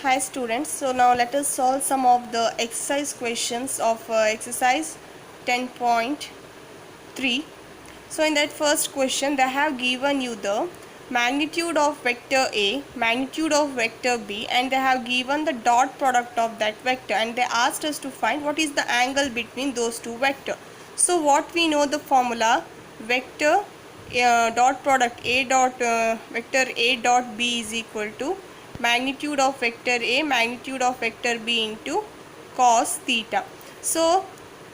Hi students, so now let us solve some of the exercise questions of exercise 10.3. So in that first question they have given you the magnitude of vector A, magnitude of vector B, and they have given the dot product of that vector, and they asked us to find what is the angle between those two vectors. So what we know the formula, vector dot product A dot vector A dot B is equal to magnitude of vector A, magnitude of vector B into cos theta. So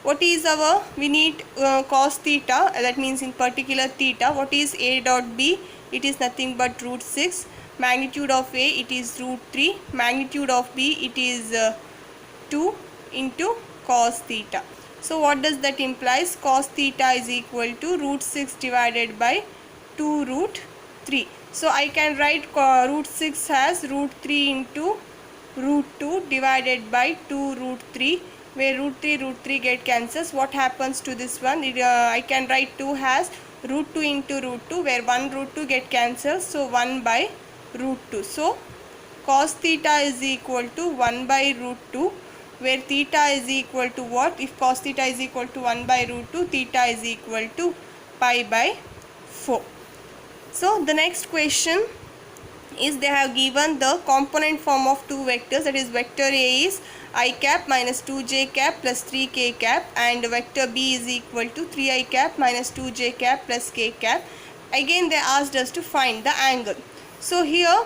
what is our, we need cos theta, that means in particular theta. What is A dot B? It is nothing but root 6. Magnitude of A, it is root 3. Magnitude of B, it is 2 into cos theta. So what does that implies? Cos theta is equal to root 6 divided by 2 root 3. So I can write root 6 as root 3 into root 2 divided by 2 root 3, where root 3 get cancels. What happens to this one? I can write 2 as root 2 into root 2, where 1 root 2 get cancels, so 1 by root 2. So cos theta is equal to 1 by root 2, where theta is equal to what? If cos theta is equal to 1 by root 2, theta is equal to pi by 4. So the next question is they have given the component form of two vectors, that is vector A is I cap minus 2j cap plus 3k cap, and vector B is equal to 3I cap minus 2j cap plus k cap. Again they asked us to find the angle. So here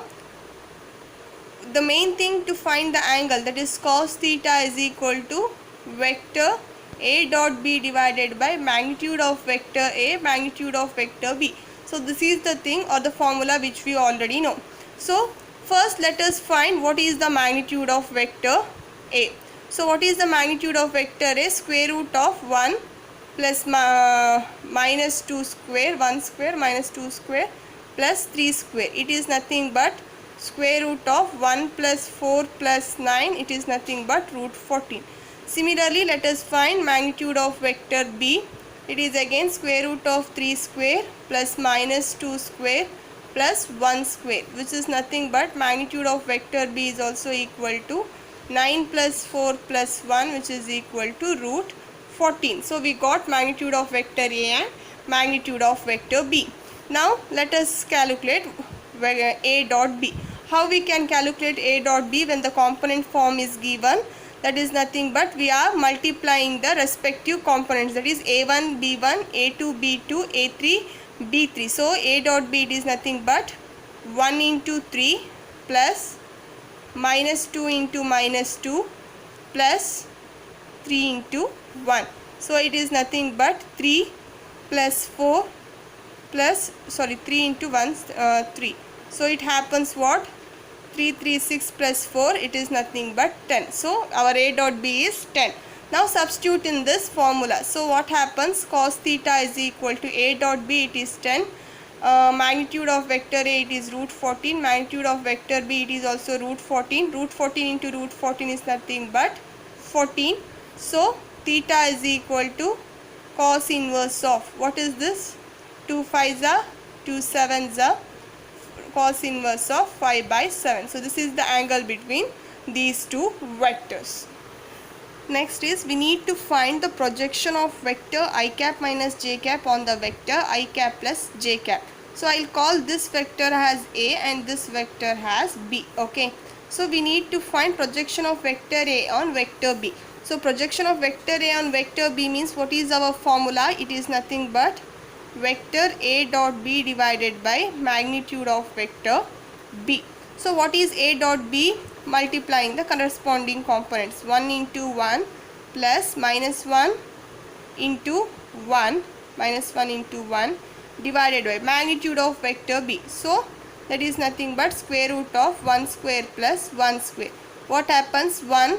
the main thing to find the angle, that is cos theta is equal to vector A dot B divided by magnitude of vector A, magnitude of vector B. So this is the thing or the formula which we already know. So first let us find what is the magnitude of vector A. So what is the magnitude of vector A? Square root of 1 plus minus 2 square, 1 square minus 2 square plus 3 square. It is nothing but square root of 1 plus 4 plus 9. It is nothing but root 14. Similarly, let us find magnitude of vector B. It is again square root of 3 square plus minus 2 square plus 1 square, which is nothing but magnitude of vector B is also equal to 9 plus 4 plus 1, which is equal to root 14. So we got magnitude of vector A and magnitude of vector B. Now let us calculate A dot B. How we can calculate A dot B when the component form is given? That is nothing but we are multiplying the respective components, that is A1 B1, A2 B2, A3 B3. So A dot B, it is nothing but 1 into 3 plus minus 2 into minus 2 plus 3 into 1. So it is nothing but 3 plus 4 plus 3 into 1 3. So it happens what? 3 3 6 plus 4, it is nothing but 10. So our A dot B is 10. Now substitute in this formula. So what happens? Cos theta is equal to A dot B, it is 10. Magnitude of vector A, it is root 14. Magnitude of vector B, it is also root 14. Root 14 into root 14 is nothing but 14. So theta is equal to cos inverse of, what is this? 2 5s are 2 7s are, cos inverse of 5 by 7. So this is the angle between these two vectors. Next is we need to find the projection of vector I cap minus j cap on the vector I cap plus j cap. So I'll call this vector as A and this vector as B. Okay. So we need to find projection of vector A on vector B. So projection of vector A on vector B means what is our formula? It is nothing but vector A dot B divided by magnitude of vector B. So what is A dot B? Multiplying the corresponding components. 1 into 1 plus minus 1 into 1 minus 1 into 1 divided by magnitude of vector B. So that is nothing but square root of 1 square plus 1 square. What happens? 1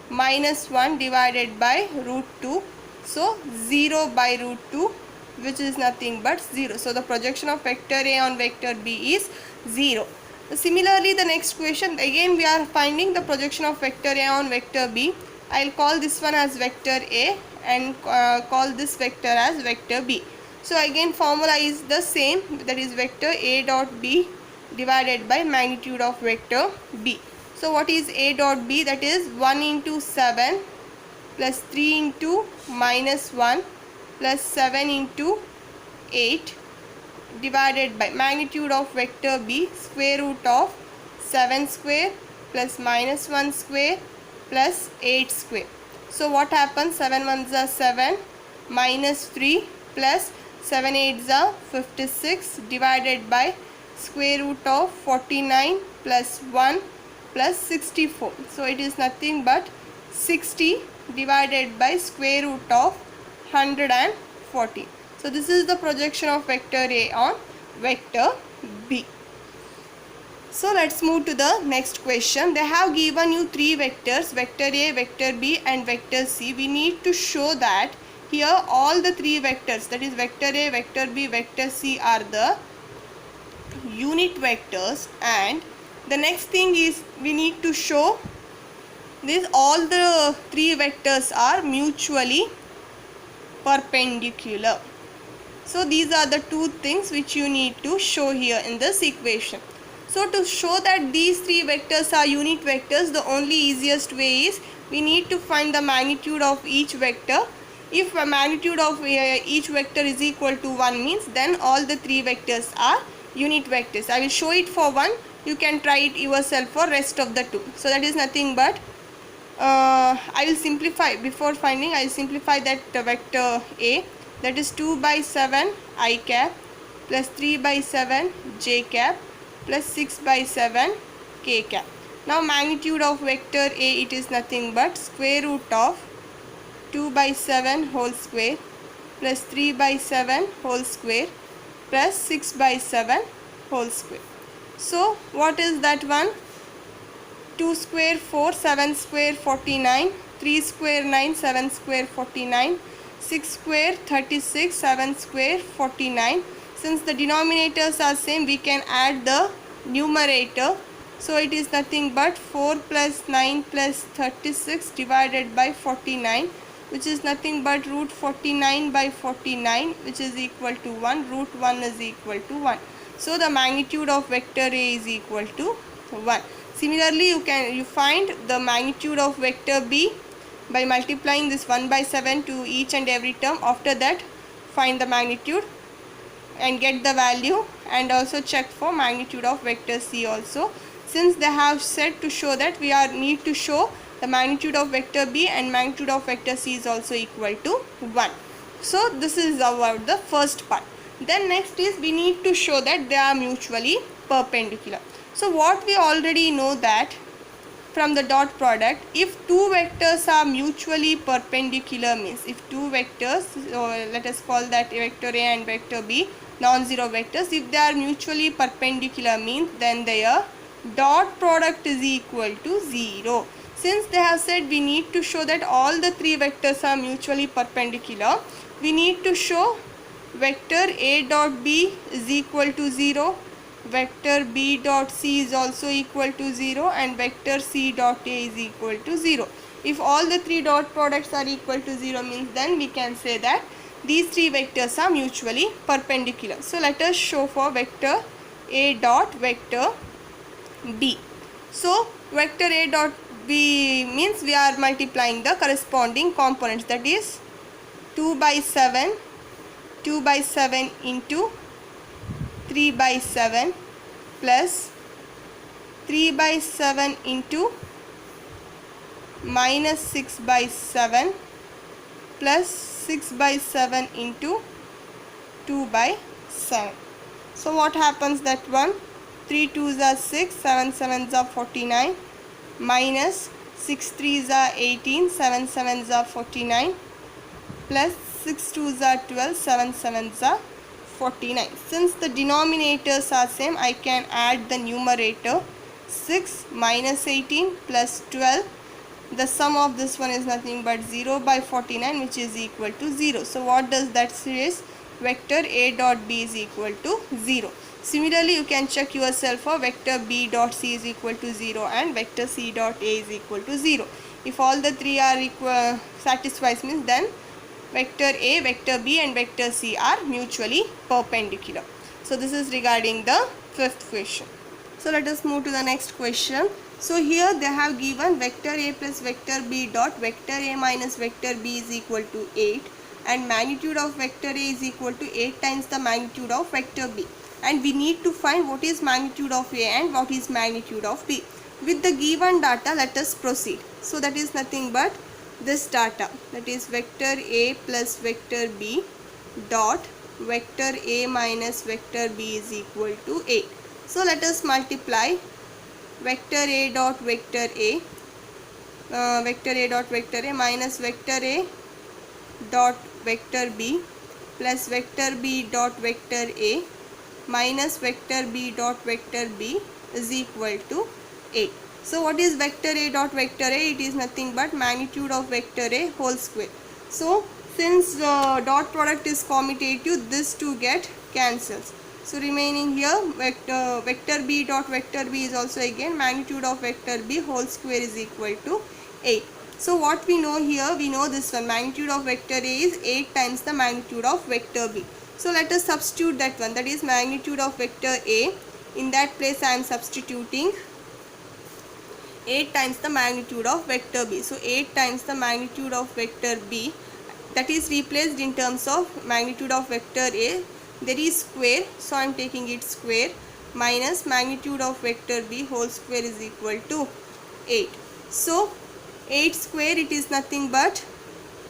minus 1 divided by root 2. So 0 by root 2, which is nothing but 0. So the projection of vector A on vector B is 0. Similarly, the next question, again we are finding the projection of vector A on vector B. I will call this one as vector A and call this vector as vector B. So again formula is the same, that is vector A dot B divided by magnitude of vector B. So what is A dot B? That is 1 into 7 plus 3 into minus 1 plus 7 into 8 divided by magnitude of vector B, square root of 7 square plus minus 1 square plus 8 square. So what happens? 7 ones are 7 minus 3 plus 7 eights are 56 divided by square root of 49 plus 1 plus 64. So it is nothing but 60 divided by square root of 140. So this is the projection of vector A on vector B. So let's move to the next question. They have given you three vectors, vector A, vector B and vector C. We need to show that here all the three vectors, that is vector A, vector B, vector C, are the unit vectors. And the next thing is we need to show this all the three vectors are mutually perpendicular. So these are the two things which you need to show here in this equation. So to show that these three vectors are unit vectors, the only easiest way is we need to find the magnitude of each vector. If the magnitude of each vector is equal to 1 means then all the three vectors are unit vectors. I will show it for one. You can try it yourself for rest of the two. So that is nothing but I will simplify. Before finding, I will simplify that vector A, that is 2 by 7 I cap plus 3 by 7 j cap plus 6 by 7 k cap. Now magnitude of vector A, it is nothing but square root of 2 by 7 whole square plus 3 by 7 whole square plus 6 by 7 whole square. So what is that one? 2 square 4, 7 square 49, 3 square 9, 7 square 49, 6 square 36, 7 square 49. Since the denominators are same, we can add the numerator. So it is nothing but 4 plus 9 plus 36 divided by 49, which is nothing but root 49 by 49, which is equal to 1. Root 1 is equal to 1. So the magnitude of vector A is equal to 1. Similarly, you find the magnitude of vector B by multiplying this 1 by 7 to each and every term. After that, find the magnitude and get the value, and also check for magnitude of vector C also. Since they have said to show that, we need to show the magnitude of vector B and magnitude of vector C is also equal to 1. So this is about the first part. Then next is we need to show that they are mutually perpendicular. So what we already know that from the dot product, if two vectors are mutually perpendicular means, if two vectors, so let us call that vector A and vector B non-zero vectors, if they are mutually perpendicular means then their dot product is equal to 0. Since they have said we need to show that all the three vectors are mutually perpendicular, we need to show vector A dot B is equal to 0, vector B dot C is also equal to 0, and vector C dot A is equal to 0. If all the three dot products are equal to 0 means then we can say that these three vectors are mutually perpendicular. So let us show for vector A dot vector B. So vector A dot B means we are multiplying the corresponding components, that is 2 by 7 into 3 by 7 plus 3 by 7 into minus 6 by 7 plus 6 by 7 into 2 by 7. So what happens that one? 3 2s are 6, 7 7s are 49, minus 6 3s are 18, 7 7s are 49, plus 6 2s are 12, 7 7s are 49. Since the denominators are same, I can add the numerator. 6 minus 18 plus 12. The sum of this one is nothing but 0 by 49, which is equal to 0. So what does that say is vector A dot B is equal to 0. Similarly, you can check yourself for vector B dot C is equal to 0 and vector C dot A is equal to 0. If all the three are equal, satisfies means then vector A, vector B and vector C are mutually perpendicular. So this is regarding the fifth question. So let us move to the next question. So here they have given vector A plus vector B dot vector A minus vector B is equal to 8, and magnitude of vector A is equal to 8 times the magnitude of vector B, and we need to find what is magnitude of A and what is magnitude of B. With the given data, let us proceed. So that is nothing but this data, that is vector A plus vector B dot vector A minus vector B is equal to 8. So let us multiply vector A dot vector A, vector A dot vector A minus vector A dot vector B plus vector B dot vector A minus vector B dot vector B is equal to 8. So what is vector A dot vector A? It is nothing but magnitude of vector A whole square. So since dot product is commutative, this two get cancels. So remaining here vector B dot vector B is also again magnitude of vector B whole square is equal to 8. So what we know here, we know this one, magnitude of vector A is 8 times the magnitude of vector B. So let us substitute that one, that is magnitude of vector A. In that place I am substituting 8 times the magnitude of vector B. So 8 times the magnitude of vector B, that is replaced in terms of magnitude of vector A. There is square, so I am taking it square, minus magnitude of vector B whole square is equal to 8. So 8 square, it is nothing but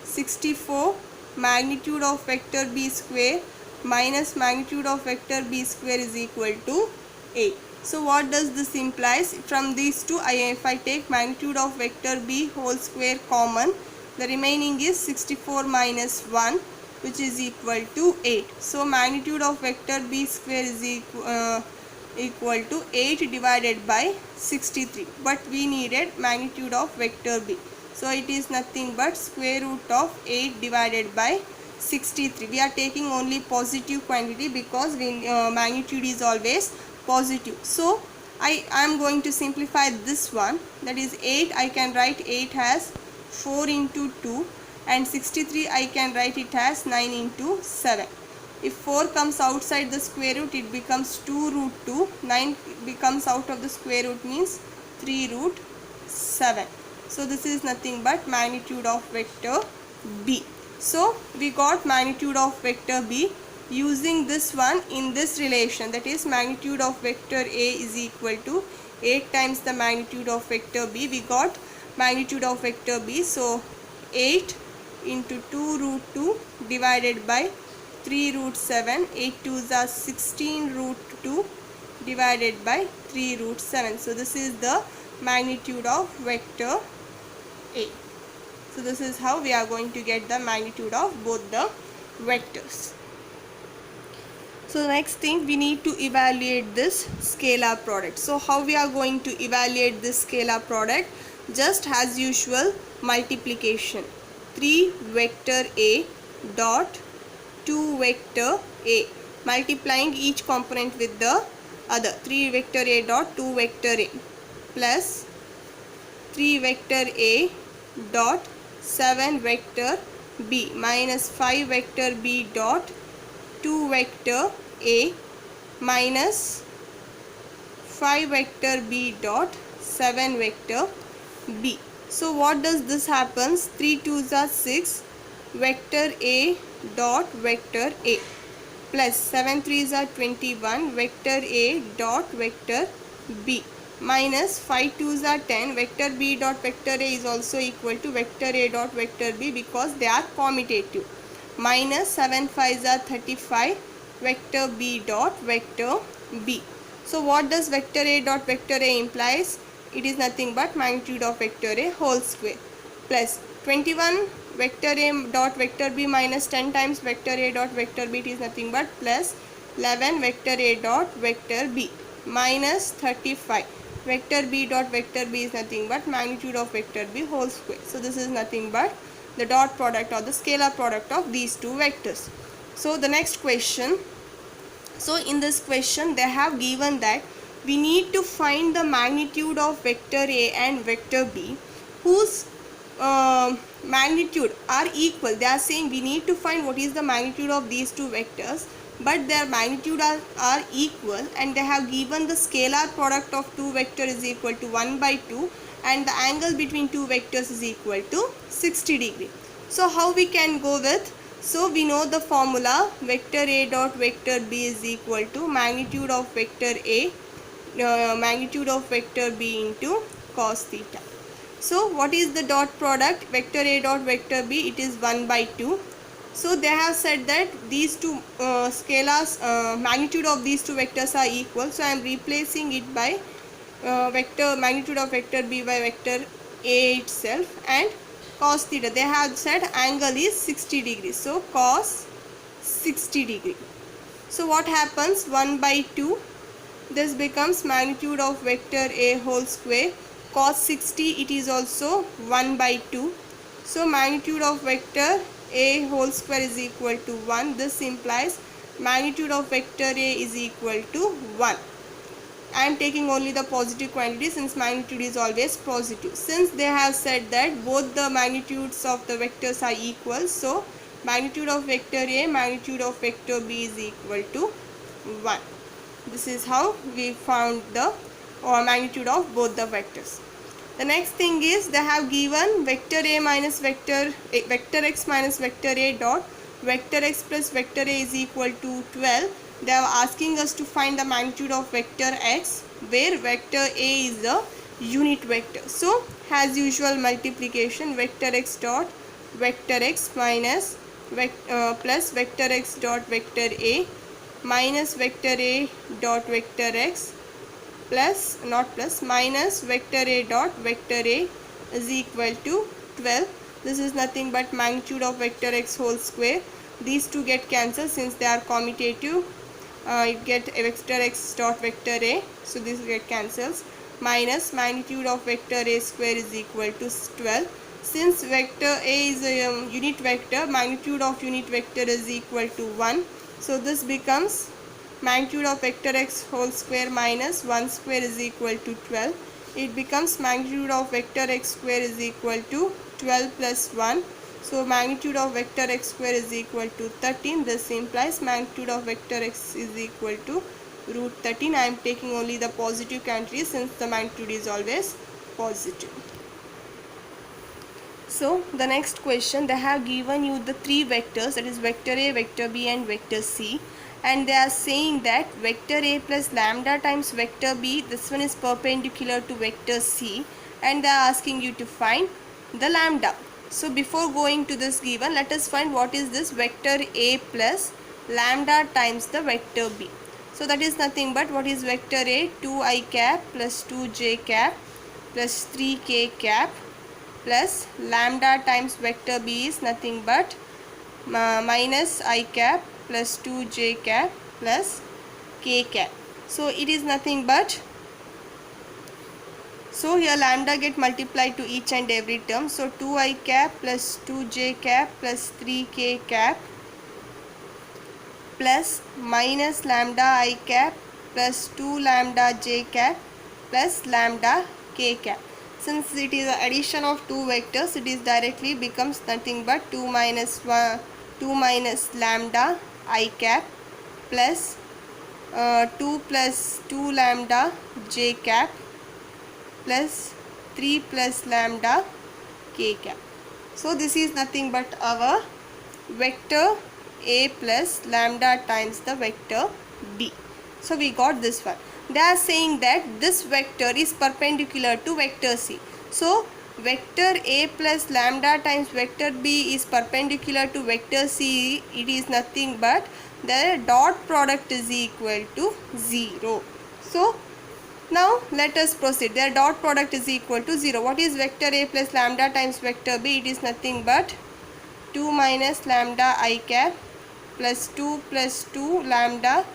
64 magnitude of vector B square minus magnitude of vector B square is equal to 8. So what does this implies? From these two, if I take magnitude of vector B whole square common, the remaining is 64 minus 1, which is equal to 8. So magnitude of vector B square is equal to 8 divided by 63, but we needed magnitude of vector B. So it is nothing but square root of 8 divided by 63. We are taking only positive quantity because magnitude is always positive. So I am going to simplify this one, that is 8, I can write 8 as 4 into 2, and 63 I can write it as 9 into 7. If 4 comes outside the square root, it becomes 2 root 2. 9 becomes out of the square root, means 3 root 7. So this is nothing but magnitude of vector B. So we got magnitude of vector B using this one in this relation, that is magnitude of vector A is equal to 8 times the magnitude of vector B. We got magnitude of vector B. So 8 into 2 root 2 divided by 3 root 7, 8 2s are 16 root 2 divided by 3 root 7. So this is the magnitude of vector A. So this is how we are going to get the magnitude of both the vectors. So the next thing, we need to evaluate this scalar product. So how we are going to evaluate this scalar product? Just as usual, multiplication. 3 vector A dot 2 vector A, multiplying each component with the other. 3 vector A dot 2 vector A plus 3 vector A dot 7 vector B minus 5 vector B dot 2 vector A minus 5 vector B dot 7 vector B. So what does this happens? 3 2s are 6 vector A dot vector A plus 7 3s are 21 vector A dot vector B minus 5 2s are 10 vector B dot vector A is also equal to vector A dot vector B because they are commutative, minus 7 5s are 35 vector B dot vector B. So what does vector A dot vector A implies? It is nothing but magnitude of vector A whole square plus 21 vector A dot vector B minus 10 times vector A dot vector B, it is nothing but plus 11 vector A dot vector B minus 35 vector B dot vector B is nothing but magnitude of vector B whole square. So this is nothing but the dot product or the scalar product of these two vectors. So the next question, so in this question they have given that we need to find the magnitude of vector A and vector B whose magnitude are equal. They are saying we need to find what is the magnitude of these two vectors but their magnitude are equal, and they have given the scalar product of two vector is equal to 1 by 2, and the angle between two vectors is equal to 60 degree. So how we can go with? So we know the formula, vector A dot vector B is equal to magnitude of vector A magnitude of vector B into cos theta. So what is the dot product? Vector A dot vector B, it is 1 by 2. So they have said that these two scalars, magnitude of these two vectors are equal. So I am replacing it by vector magnitude of vector B by vector A itself, and cos theta. They have said angle is 60 degrees. So cos 60 degree. So what happens? 1 by 2. This becomes magnitude of vector A whole square. Cos 60, it is also 1 by 2. So magnitude of vector A whole square is equal to 1. This implies magnitude of vector A is equal to 1. I am taking only the positive quantity since magnitude is always positive. Since they have said that both the magnitudes of the vectors are equal, so magnitude of vector A, magnitude of vector B is equal to 1. This is how we found the magnitude of both the vectors. The next thing is they have given vector A minus vector x minus vector A dot vector x plus vector A is equal to 12. They are asking us to find the magnitude of vector x, where vector A is the unit vector. So as usual, multiplication, vector x dot vector x minus plus vector x dot vector A minus vector A dot vector x plus, not plus, minus vector A dot vector A is equal to 12. This is nothing but magnitude of vector x whole square. These two get cancelled since they are commutative. You get vector x dot vector A, so this get cancels, minus magnitude of vector A square is equal to 12. Since vector A is a unit vector, magnitude of unit vector is equal to 1. So this becomes magnitude of vector x whole square minus 1 square is equal to 12. It becomes magnitude of vector x square is equal to 12 plus 1. So magnitude of vector x square is equal to 13. This implies magnitude of vector x is equal to root 13. I am taking only the positive quantity since the magnitude is always positive. So the next question, they have given you the three vectors, that is vector A, vector B and vector C, and they are saying that vector A plus lambda times vector B, this one is perpendicular to vector C, and they are asking you to find the lambda. So before going to this given, let us find what is this vector A plus lambda times the vector B. So that is nothing but what is vector A, 2i cap plus 2j cap plus 3k cap plus lambda times vector B is nothing but minus I cap plus 2j cap plus k cap. So it is nothing but, so here lambda get multiplied to each and every term. So 2i cap plus 2j cap plus 3k cap plus minus lambda I cap plus 2 lambda j cap plus lambda k cap. Since it is an addition of two vectors, it is directly becomes nothing but 2 minus lambda I cap plus 2 plus 2 lambda j cap plus 3 plus lambda k cap. So this is nothing but our vector A plus lambda times the vector B. So we got this one. They are saying that this vector is perpendicular to vector C. So vector A plus lambda times vector B is perpendicular to vector C. It is nothing but the dot product is equal to 0. So now let us proceed. Their dot product is equal to 0. What is vector A plus lambda times vector B? It is nothing but 2 minus lambda I cap plus 2 plus 2 lambda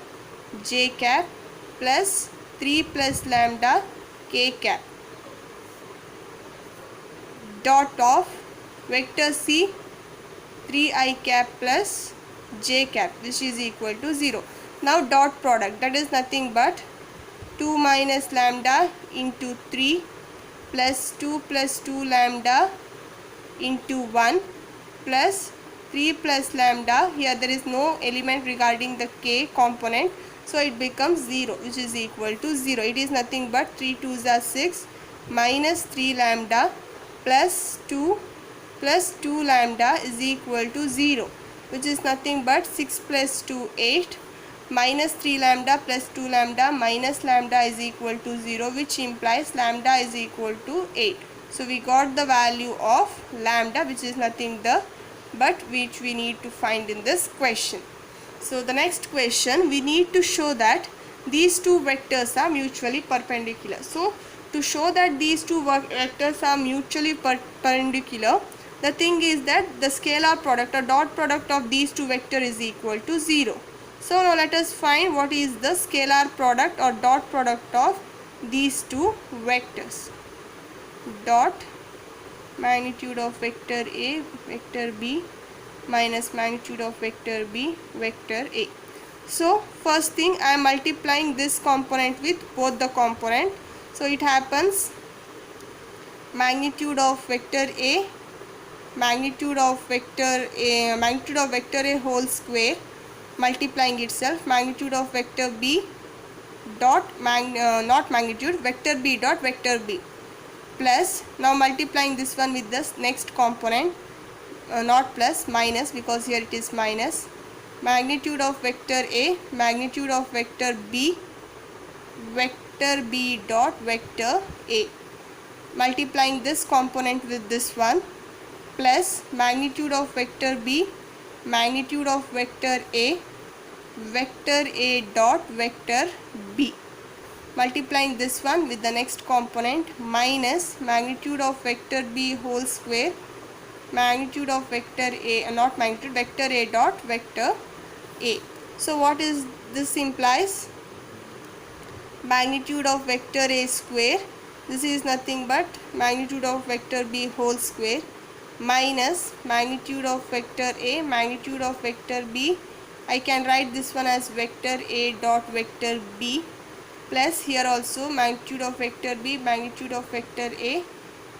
j cap plus 3 plus lambda k cap dot of vector C 3i cap plus j cap, which is equal to 0. Now dot product, that is nothing but 2 minus lambda into 3 plus 2 lambda into 1 plus 3 plus lambda, here there is no element regarding the k component, so it becomes 0, which is equal to 0. It is nothing but 3 2s are 6 minus 3 lambda plus 2 lambda is equal to 0, which is nothing but 6 plus 2 8 minus 3 lambda plus 2 lambda minus lambda is equal to 0, which implies lambda is equal to 8. So we got the value of lambda, which is nothing but which we need to find in this question. So the next question, we need to show that these two vectors are mutually perpendicular. So to show that these two vectors are mutually perpendicular, the thing is that the scalar product or dot product of these two vectors is equal to 0. So now let us find what is the scalar product or dot product of these two vectors. Dot magnitude of vector A, vector B minus magnitude of vector B, vector A. So first thing, I am multiplying this component with both the component. So it happens magnitude of vector A, magnitude of vector A whole square multiplying itself, magnitude of vector B dot not magnitude, vector B dot vector B, plus now multiplying this one with this next component, not plus, minus, because here it is minus, magnitude of vector A, magnitude of vector B dot vector A, multiplying this component with this one, plus magnitude of vector B, magnitude of vector A dot vector B, multiplying this one with the next component, minus magnitude of vector B whole square, magnitude of vector A, not magnitude, vector A dot vector A. So what is this implies? Magnitude of vector A square, this is nothing but magnitude of vector B whole square, minus magnitude of vector A, magnitude of vector B, I can write this one as vector A dot vector B, plus here also magnitude of vector B, magnitude of vector A,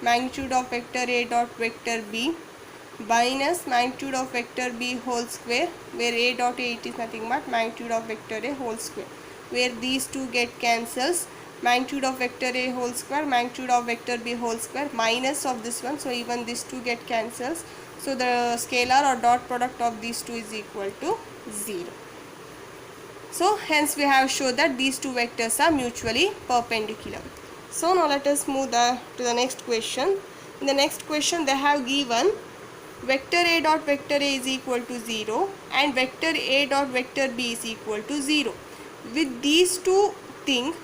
magnitude of vector A dot vector B, minus magnitude of vector B whole square, where A dot A it is nothing but magnitude of vector A whole square, where these two get cancels, magnitude of vector A whole square, magnitude of vector B whole square, minus of this one, so even these two get cancels. So the scalar or dot product of these two is equal to 0. So hence we have shown that these two vectors are mutually perpendicular. So now let us move to the next question. In the next question they have given vector A dot vector A is equal to 0 and vector A dot vector B is equal to 0. With these two things,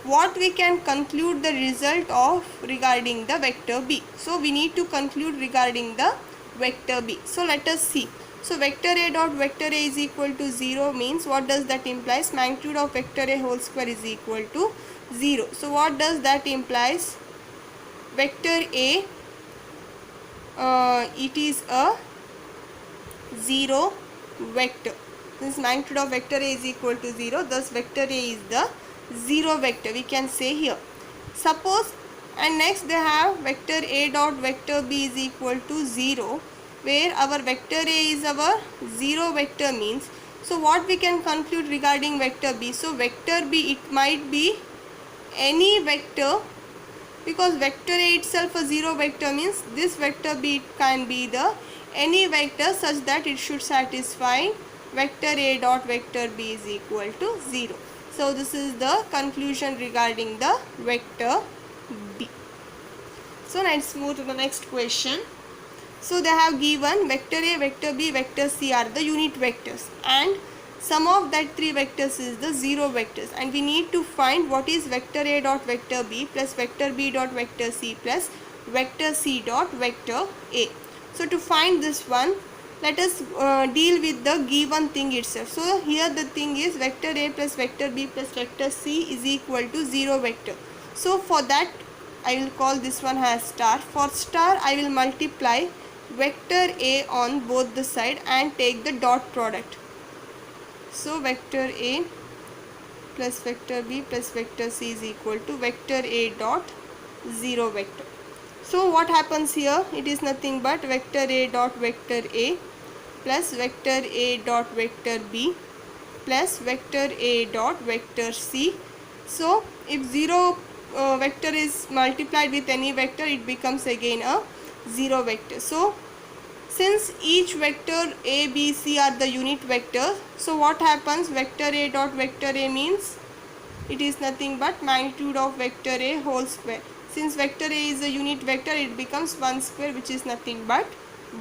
what we can conclude the result of regarding the vector B. So we need to conclude regarding the vector B. So let us see. So vector A dot vector A is equal to 0 means what does that implies? Magnitude of vector A whole square is equal to 0. So what does that implies? Vector A, it is a 0 vector. Since magnitude of vector A is equal to 0, thus vector A is the 0 vector, we can say here. Suppose, and next they have vector A dot vector B is equal to 0, where our vector A is our 0 vector means, so what we can conclude regarding vector B? So vector B, it might be any vector, because vector A itself a 0 vector means this vector B, it can be the any vector such that it should satisfy vector A dot vector B is equal to 0. So this is the conclusion regarding the vector B. So let's move to the next question. So they have given vector A, vector B, vector C are the unit vectors and sum of that three vectors is the 0 vectors, and we need to find what is vector A dot vector B plus vector B dot vector C plus vector C dot vector A. So to find this one, let us deal with the given thing itself. So here the thing is vector A plus vector B plus vector C is equal to 0 vector. So for that I will call this one as star. For star I will multiply vector A on both the side and take the dot product. So vector A plus vector B plus vector C is equal to vector A dot 0 vector. So what happens here? It is nothing but vector A dot vector A plus vector A dot vector B plus vector A dot vector C. So if 0 vector is multiplied with any vector, it becomes again a 0 vector. So since each vector A, B, C are the unit vectors, so what happens? Vector A dot vector A means it is nothing but magnitude of vector A whole square. Since vector A is a unit vector, it becomes 1 square, which is nothing but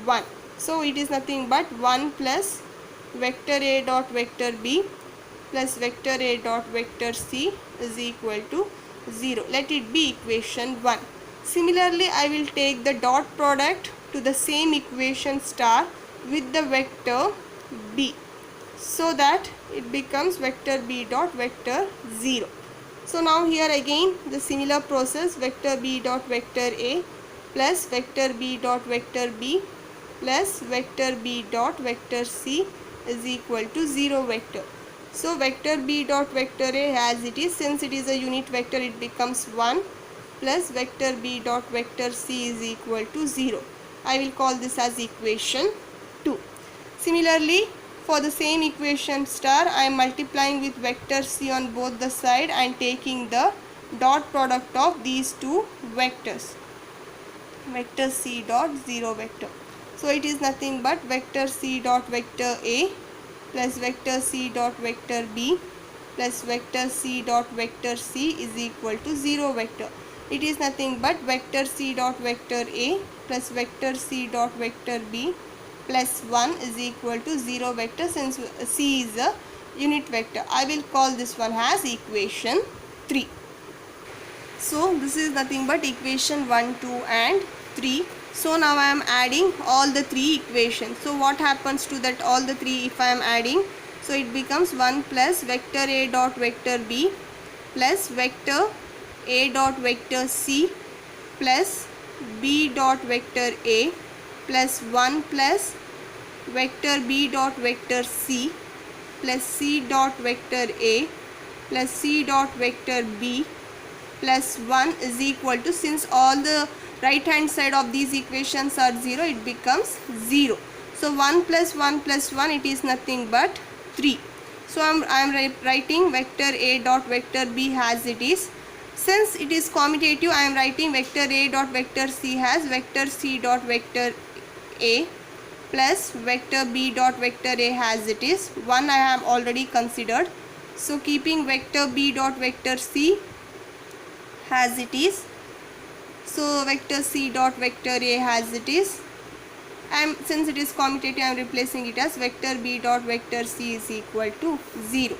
1. So it is nothing but 1 plus vector A dot vector B plus vector A dot vector C is equal to 0. Let it be equation 1. Similarly, I will take the dot product to the same equation star with the vector B, so that it becomes vector B dot vector 0. So now here again the similar process, vector B dot vector A plus vector B dot vector B plus vector B dot vector C is equal to 0 vector. So vector B dot vector A as it is, since it is a unit vector, it becomes 1 plus vector B dot vector C is equal to 0. I will call this as equation 2. Similarly, for the same equation star, I am multiplying with vector C on both the side and taking the dot product of these two vectors, vector C dot 0 vector. So it is nothing but vector C dot vector A plus vector C dot vector B plus vector C dot vector C is equal to 0 vector. It is nothing but vector C dot vector A plus vector C dot vector B plus 1 is equal to 0 vector, since C is a unit vector. I will call this one as equation 3. So this is nothing but equation 1, 2 and 3. So now I am adding all the 3 equations. So what happens to that all the 3 if I am adding? So it becomes 1 plus vector A dot vector B plus vector A dot vector C plus B dot vector A plus 1 plus vector B dot vector C plus C dot vector A plus C dot vector B plus 1 is equal to, since all the right hand side of these equations are 0, it becomes 0. So 1 plus 1 plus 1, it is nothing but 3. So I am writing vector A dot vector B as it is. Since it is commutative, I am writing vector A dot vector C as vector C dot vector A plus vector B dot vector A as it is. 1 I have already considered. So keeping vector B dot vector C as it is. So vector C dot vector A as it is. And since it is commutative, I am replacing it as vector B dot vector C is equal to 0.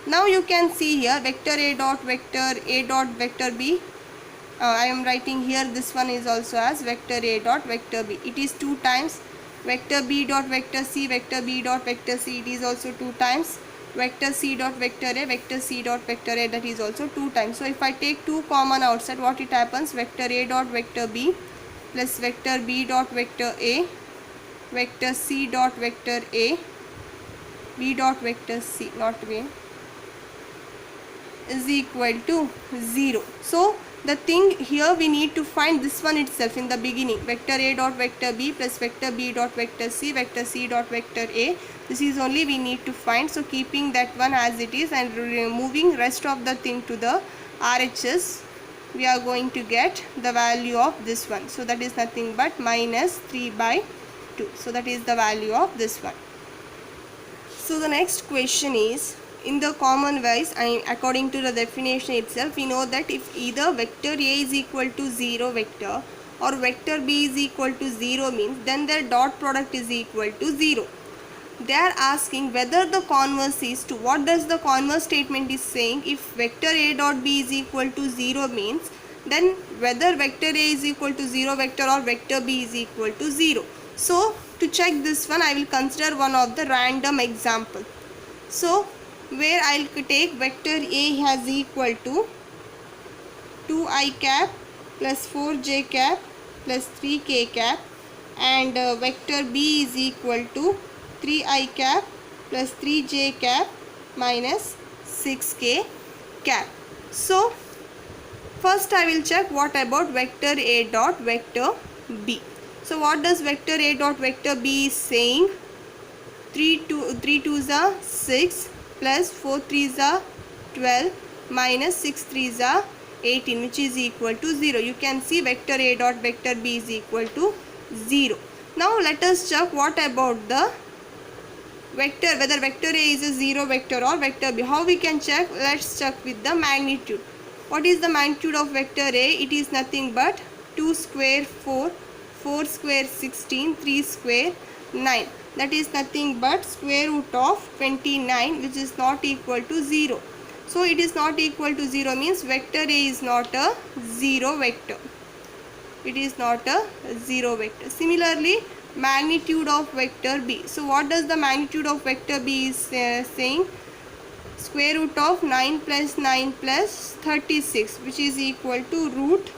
Now you can see here vector A dot vector B. I am writing here, this one is also as vector A dot vector B. It is 2 times. Vector B dot vector C, vector B dot vector C, it is also 2 times. Vector C dot vector A, vector C dot vector A, that is also 2 times. So if I take 2 common outside, what it happens? Vector A dot vector B plus vector B dot vector A, vector C dot vector A, B dot vector C, not V, is equal to 0. So the thing here, we need to find this one itself in the beginning, vector A dot vector B plus vector B dot vector C, vector C dot vector A. This is only we need to find. So keeping that one as it is and removing rest of the thing to the RHS, we are going to get the value of this one. So that is nothing but minus 3 by 2. So that is the value of this one. So the next question is, in the common wise, according to the definition itself, we know that if either vector A is equal to 0 vector or vector B is equal to 0 means, then their dot product is equal to 0. They are asking whether the converse is true. What does the converse statement is saying? If vector A dot B is equal to 0 means, then whether vector A is equal to 0 vector or vector B is equal to 0. So to check this one, I will consider one of the random example. So where I will take vector A as equal to 2i cap plus 4j cap plus 3k cap, and vector B is equal to 3i cap plus 3j cap minus 6k cap. So first I will check what about vector A dot vector B. So what does vector A dot vector B is saying? 3 2s are 6 plus 4 3s are 12 minus 6 3s are 18, which is equal to 0. You can see vector A dot vector B is equal to 0. Now let us check what about the vector, whether vector A is a 0 vector or vector B. How we can check? Let's check with the magnitude. What is the magnitude of vector A? It is nothing but 2 square 4, 4 square 16, 3 square 9. That is nothing but square root of 29, which is not equal to 0. So it is not equal to 0 means vector A is not a 0 vector. It is not a 0 vector. Similarly, magnitude of vector B. So what does the magnitude of vector B is saying? Square root of 9 plus 9 plus 36, which is equal to root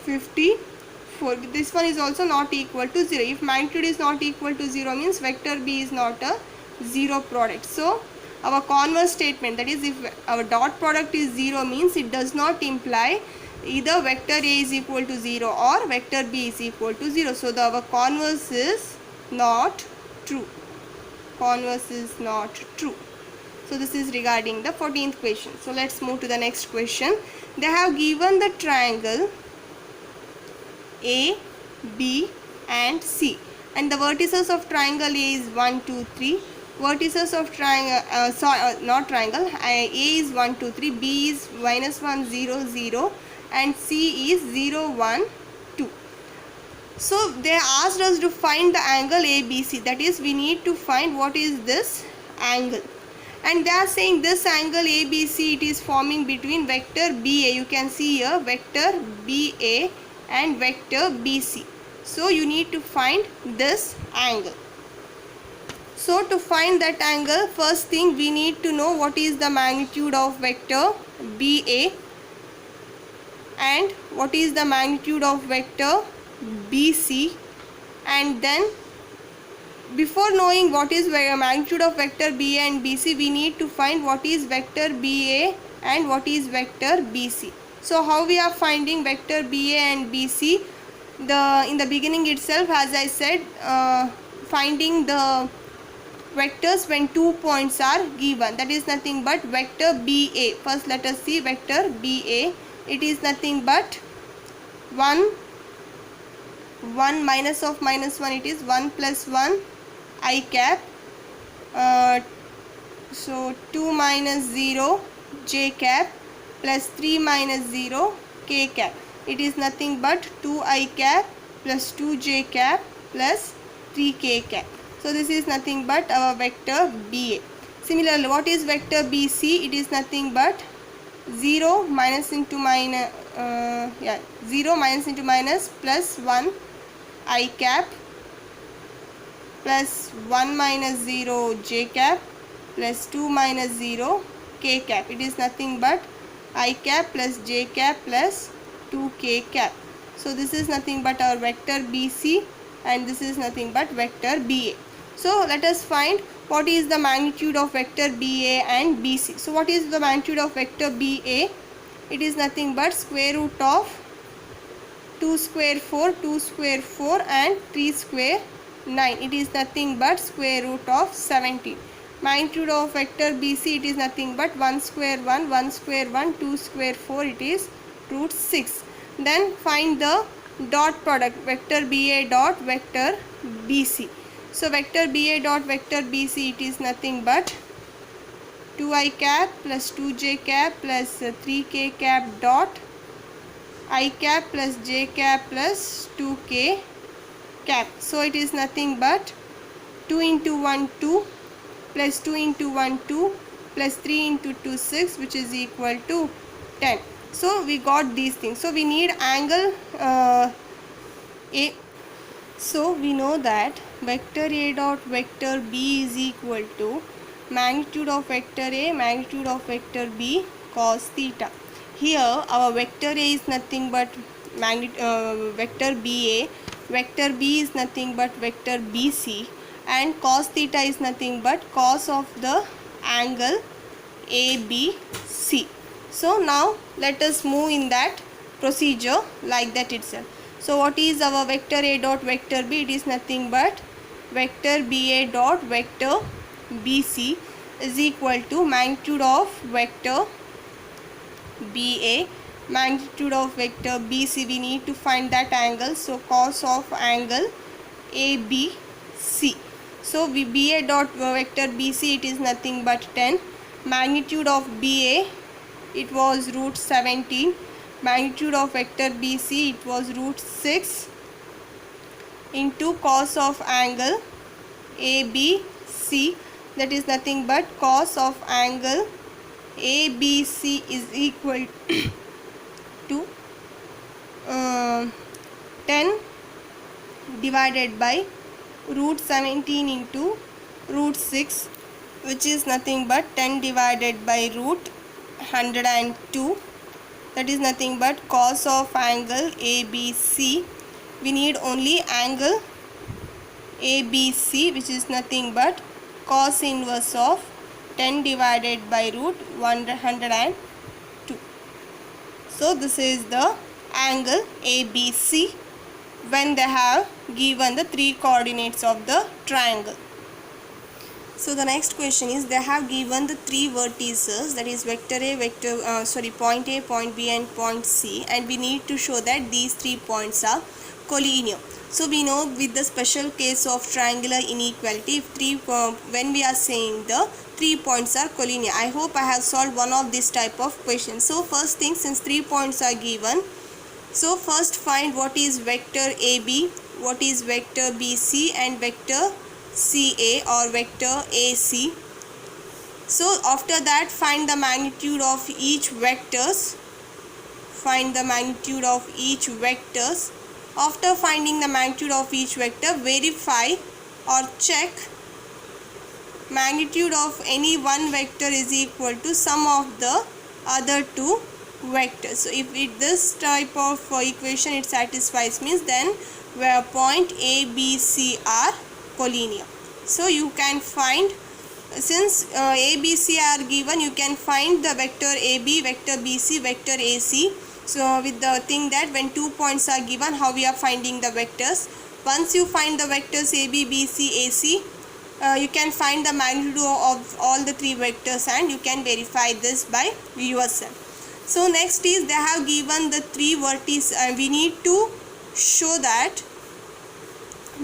54. This one is also not equal to 0. If magnitude is not equal to 0 means vector B is not a 0 product. So our converse statement, that is, if our dot product is 0 means it does not imply either vector A is equal to 0 or vector B is equal to 0. So our converse is not true. Converse is not true. So this is regarding the 14th question. So let's move to the next question. They have given the triangle A, B and C, and the vertices of triangle A is 1, 2, 3. Vertices of triangle, not triangle, A is 1, 2, 3, B is -1, 0, 0 and C is 0, 1, 2. So they asked us to find the angle ABC. That is, we need to find what is this angle. And they are saying this angle ABC, it is forming between vector BA. You can see here vector BA and vector BC. So you need to find this angle. So to find that angle, first thing we need to know what is the magnitude of vector BA and what is the magnitude of vector BC, and then before knowing what is magnitude of vector BA and BC, we need to find what is vector BA and what is vector BC. So how we are finding vector BA and BC? In the beginning itself, as I said, finding the vectors when 2 points are given, that is nothing but vector BA. First let us see vector BA. It is nothing but 1 minus of -1, it is 1 plus 1 I cap. So 2 minus 0 J cap plus 3 minus 0 K cap. It is nothing but 2 I cap plus 2 J cap plus 3 K cap. So this is nothing but our vector BA. Similarly, what is vector BC? It is nothing but 0 minus into minus 0 minus into minus plus 1 I cap plus 1 minus 0 J cap plus 2 minus 0 K cap. It is nothing but I cap plus J cap plus 2 K cap. So this is nothing but our vector BC and this is nothing but vector BA. So let us find what is the magnitude of vector BA and BC. So what is the magnitude of vector BA? It is nothing but square root of 2 square 4, 2 square 4 and 3 square 9. It is nothing but square root of 17. Magnitude of vector BC, it is nothing but 1 square 1, 1 square 1, 2 square 4, it is root 6. Then find the dot product, vector BA dot vector BC. So vector BA dot vector BC, it is nothing but 2I cap plus 2J cap plus 3K cap dot I cap plus J cap plus 2K cap. So it is nothing but 2 into 1 2 plus 2 into 1 2 plus 3 into 2 6, which is equal to 10. So we got these things. So we need angle A. So we know that vector A dot vector B is equal to magnitude of vector A, magnitude of vector B cos theta. Here our vector A is nothing but vector BA, vector B is nothing but vector BC, and cos theta is nothing but cos of the angle ABC. So now let us move in that procedure like that itself. So what is our vector A dot vector B? It is nothing but vector BA dot vector BC is equal to magnitude of vector BA, magnitude of vector BC. We need to find that angle, so cos of angle ABC. So BA dot vector BC, it is nothing but 10. Magnitude of BA, it was root 17. Magnitude of vector BC, it was root 6 into cos of angle ABC, that is nothing but cos of angle ABC is equal to 10 divided by root 17 into root 6, which is nothing but 10 divided by root 102, that is nothing but cos of angle ABC. We need only angle ABC, which is nothing but cos inverse of 10 divided by root 102. So this is the angle ABC when they have given the three coordinates of the triangle. So the next question is, they have given the three vertices, that is vector A, point A, point B and point C, and we need to show that these 3 points are collinear. So we know with the special case of triangular inequality, when we are saying the 3 points are collinear. I hope I have solved one of this type of questions. So first thing, since 3 points are given, so first find what is vector AB, what is vector BC and vector CA or vector AC. So after that, find the magnitude of each vectors. Find the magnitude of each vectors. After finding the magnitude of each vector, verify or check magnitude of any one vector is equal to sum of the other two vectors. So if this type of equation it satisfies, means then where point A, B, C are collinear. So you can find, since A, B, C are given, you can find the vector AB, vector BC, vector AC. So with the thing that when 2 points are given, how we are finding the vectors. Once you find the vectors AB, BC, AC, you can find the magnitude of all the 3 vectors and you can verify this by yourself. So next is, they have given the 3 vertices and we need to show that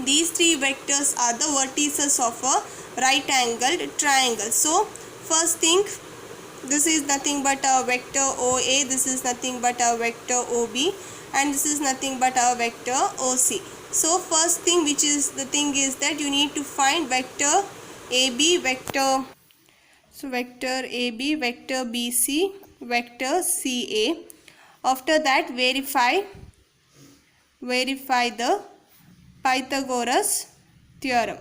these 3 vectors are the vertices of a right angled triangle. So first thing, this is nothing but a vector OA, this is nothing but a vector OB and this is nothing but a vector OC. So first thing which is the thing is that you need to find vector AB, vector AB, vector BC, vector CA. After that, verify the Pythagoras theorem,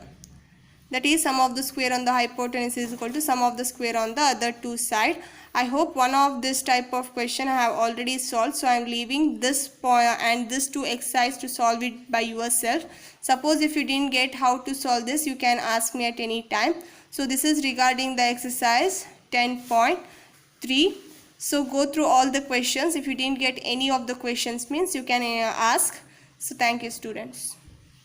that is sum of the square on the hypotenuse is equal to sum of the square on the other two sides. I hope one of this type of question I have already solved, so I am leaving this point and this 2 exercise to solve it by yourself. Suppose if you didn't get how to solve this, you can ask me at any time. So this is regarding the exercise 10.3. So go through all the questions. If you didn't get any of the questions, means you can ask. So thank you, students.